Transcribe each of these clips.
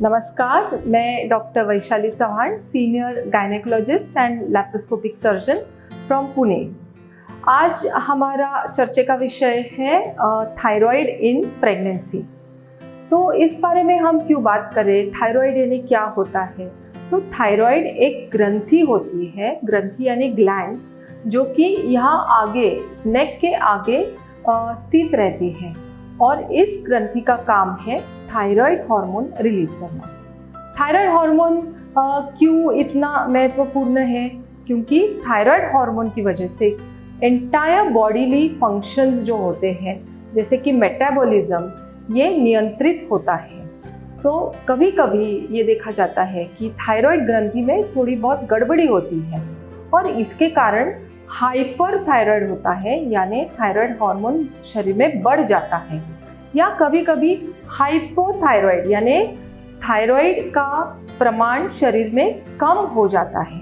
नमस्कार, मैं doctor Vaishali Chauhan, senior gynaecologist and laparoscopic surgeon from Pune. आज हमारा चर्चा का विषय है थायराइड इन प्रेगनेंसी। तो इस बारे में हम क्यों बात करें, थायराइड यानी क्या होता है। तो थायराइड एक ग्रंथि होती है, ग्रंथि यानी ग्लैंड, जो कि यहाँ आगे नेक के आगे स्थित रहती है और इस ग्रंथि का काम है थायराइड हार्मोन रिलीज करना। थायराइड हार्मोन क्यों इतना महत्वपूर्ण है? क्योंकि थायराइड हार्मोन की वजह से एंटायर बॉडीली फंक्शंस जो होते हैं, जैसे कि मेटाबॉलिज्म, ये नियंत्रित होता है। कभी कभी ये देखा जाता है कि थायराइड ग्रंथि में थोड़ी बहुत गड़बड़ी होती है और इसके कारण हाइपर थायराइड होता है, यानी थायराइड हार्मोन शरीर में बढ़ जाता है, या कभी कभी हाइपोथायराइड यानी थायराइड का प्रमाण शरीर में कम हो जाता है।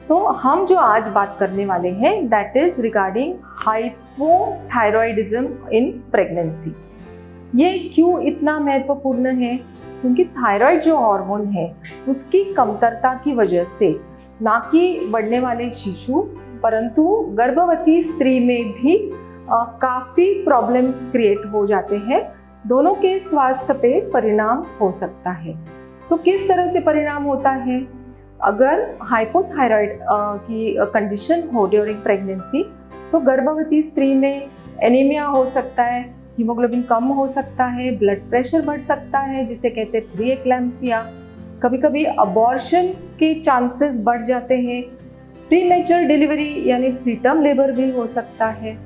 तो हम जो आज बात करने वाले हैं that is regarding hypothyroidism in pregnancy. ये क्यों इतना महत्वपूर्ण है? क्योंकि थायराइड जो हार्मोन है उसकी कमतरता की वजह से ना कि बढ़ने वाले शिशु परंतु गर्भवती स्त्री में भी काफ़ी प्रॉब्लम्स क्रिएट हो जाते हैं। दोनों के स्वास्थ्य पे परिणाम हो सकता है। तो किस तरह से परिणाम होता है? अगर हाइपोथायराइड की कंडीशन हो ड्यूरिंग प्रेगनेंसी तो गर्भवती स्त्री में एनीमिया हो सकता है, हीमोग्लोबिन कम हो सकता है, ब्लड प्रेशर बढ़ सकता है जिसे कहते हैं प्री एक्लैम्सिया। कभी कभी अबॉर्शन के चांसेस बढ़ जाते हैं, प्रीमेच्योर डिलीवरी यानी प्रीटर्म लेबर भी हो सकता है।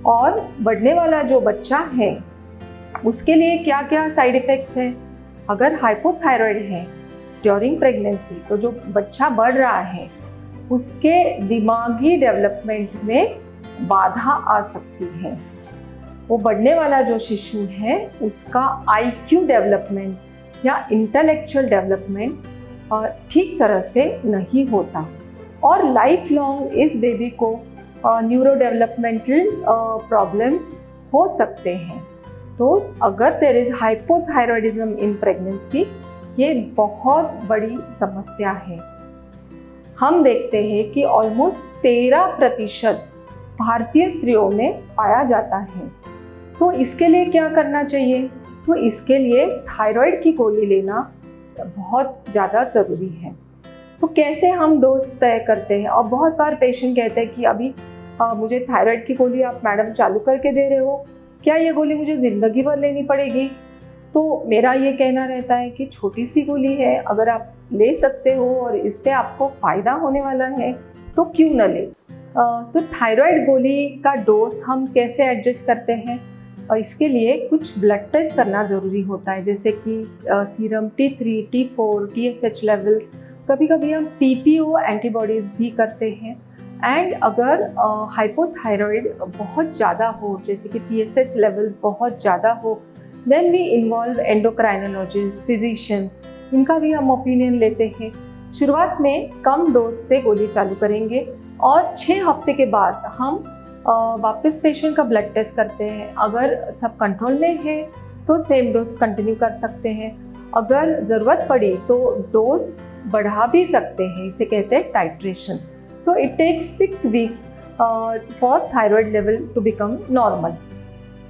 और बढ़ने वाला जो बच्चा है उसके लिए क्या क्या साइड इफ़ेक्ट्स हैं? अगर हाइपोथायराइड है ड्यूरिंग प्रेगनेंसी तो जो बच्चा बढ़ रहा है उसके दिमागी डेवलपमेंट में बाधा आ सकती है। वो बढ़ने वाला जो शिशु है उसका IQ डेवलपमेंट या इंटेलेक्चुअल डेवलपमेंट ठीक तरह से नहीं होता और लाइफ लॉन्ग इस बेबी को न्यूरो डेवलपमेंटल प्रॉब्लम्स हो सकते हैं। तो अगर there is hypothyroidism in pregnancy, ये बहुत बड़ी समस्या है। हम देखते हैं कि ऑलमोस्ट 13% भारतीय स्त्रियों में पाया जाता है। तो इसके लिए क्या करना चाहिए? तो इसके लिए थायराइड की गोली लेना बहुत ज़्यादा ज़रूरी है। तो कैसे हम डोज तय करते हैं? और बहुत बार पेशेंट कहते हैं कि अभी मुझे थायराइड की गोली आप मैडम चालू करके दे रहे हो, क्या ये गोली मुझे ज़िंदगी भर लेनी पड़ेगी? तो मेरा ये कहना रहता है कि छोटी सी गोली है, अगर आप ले सकते हो और इससे आपको फ़ायदा होने वाला है तो क्यों न ले। तो थायराइड गोली का डोज हम कैसे एडजस्ट करते हैं? और इसके लिए कुछ ब्लड टेस्ट करना ज़रूरी होता है, जैसे कि serum T3, T4, TSH level, कभी कभी हम TPO एंटीबॉडीज़ भी करते हैं। एंड अगर हाइपोथायराइड बहुत ज़्यादा हो, जैसे कि TSH लेवल बहुत ज़्यादा हो, then we involve endocrinologist, physician, इनका भी हम ओपिनियन लेते हैं। शुरुआत में कम डोज से गोली चालू करेंगे और 6 हफ्ते के बाद हम वापस पेशेंट का ब्लड टेस्ट करते हैं। अगर सब कंट्रोल में है तो सेम डोज कंटिन्यू कर सकते हैं, अगर ज़रूरत पड़ी तो डोज बढ़ा भी सकते हैं, इसे कहते हैं titration. So it takes 6 weeks for thyroid level to become normal.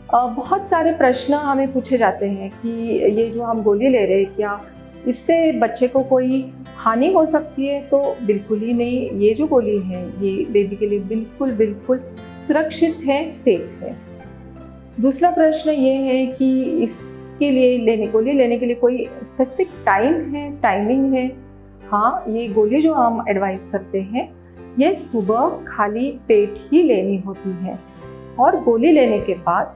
बहुत सारे प्रश्न हमें पूछे जाते हैं कि ये जो हम गोली ले रहे हैं क्या इससे बच्चे को कोई हानि हो सकती है? तो बिल्कुल ही नहीं। ये जो गोली है ये बेबी के लिए बिल्कुल सुरक्षित है, सेफ है। दूसरा प्रश्न ये है कि इसके लिए गोली लेने के लिए कोई स्पेसिफिक टाइमिंग है? हाँ, ये गोली जो हम एडवाइस करते हैं ये सुबह खाली पेट ही लेनी होती है और गोली लेने के बाद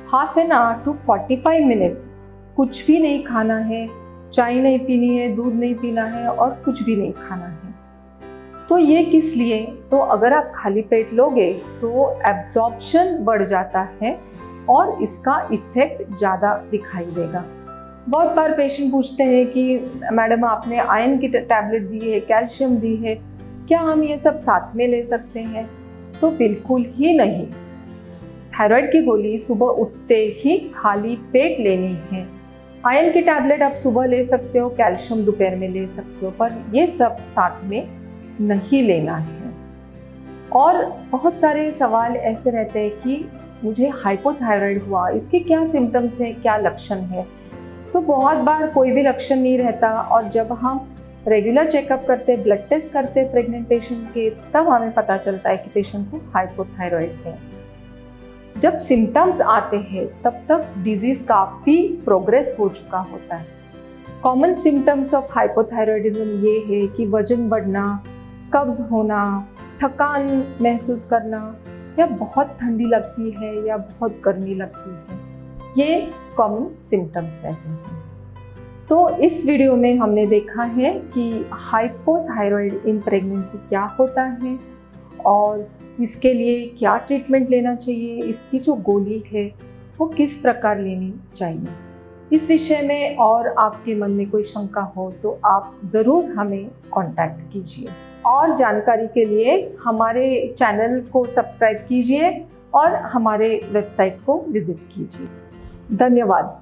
half an hour to 45 minutes कुछ भी नहीं खाना है, चाय नहीं पीनी है, दूध नहीं पीना है और कुछ भी नहीं खाना है। तो ये किस लिए? तो अगर आप खाली पेट लोगे तो एब्जॉर्प्शन बढ़ जाता है और इसका इफेक्ट ज़्यादा दिखाई देगा। बहुत बार पेशेंट पूछते हैं कि मैडम आपने आयरन की टैबलेट दी है, कैल्शियम दी है, क्या हम ये सब साथ में ले सकते हैं? तो बिल्कुल ही नहीं। थायराइड की गोली सुबह उठते ही खाली पेट लेनी है आयरन की टैबलेट आप सुबह ले सकते हो, कैल्शियम दोपहर में ले सकते हो, पर ये सब साथ में नहीं लेना है। और बहुत सारे सवाल ऐसे रहते हैं कि मुझे हाइपोथायराइड हुआ, इसके क्या सिम्टम्स हैं, क्या लक्षण है। तो बहुत बार कोई भी लक्षण नहीं रहता, और जब हम रेगुलर चेकअप करते, ब्लड टेस्ट करते प्रेग्नेंट पेशेंट के, तब हमें पता चलता है कि पेशेंट को हाइपोथायराइड है। जब सिम्टम्स आते हैं तब तक डिजीज काफ़ी प्रोग्रेस हो चुका होता है। कॉमन सिम्टम्स ऑफ हाइपोथायराइडिज्म ये है कि वजन बढ़ना, कब्ज होना, थकान महसूस करना, या बहुत ठंडी लगती है या बहुत गर्मी लगती है, ये कॉमन सिम्टम्स रहते हैं। तो इस वीडियो में हमने देखा है कि हाइपोथायराइड इन प्रेगनेंसी क्या होता है और इसके लिए क्या ट्रीटमेंट लेना चाहिए, इसकी जो गोली है वो किस प्रकार लेनी चाहिए। इस विषय में और आपके मन में कोई शंका हो तो आप ज़रूर हमें कांटेक्ट कीजिए। और जानकारी के लिए हमारे चैनल को सब्सक्राइब कीजिए और हमारे वेबसाइट को विजिट कीजिए। धन्यवाद।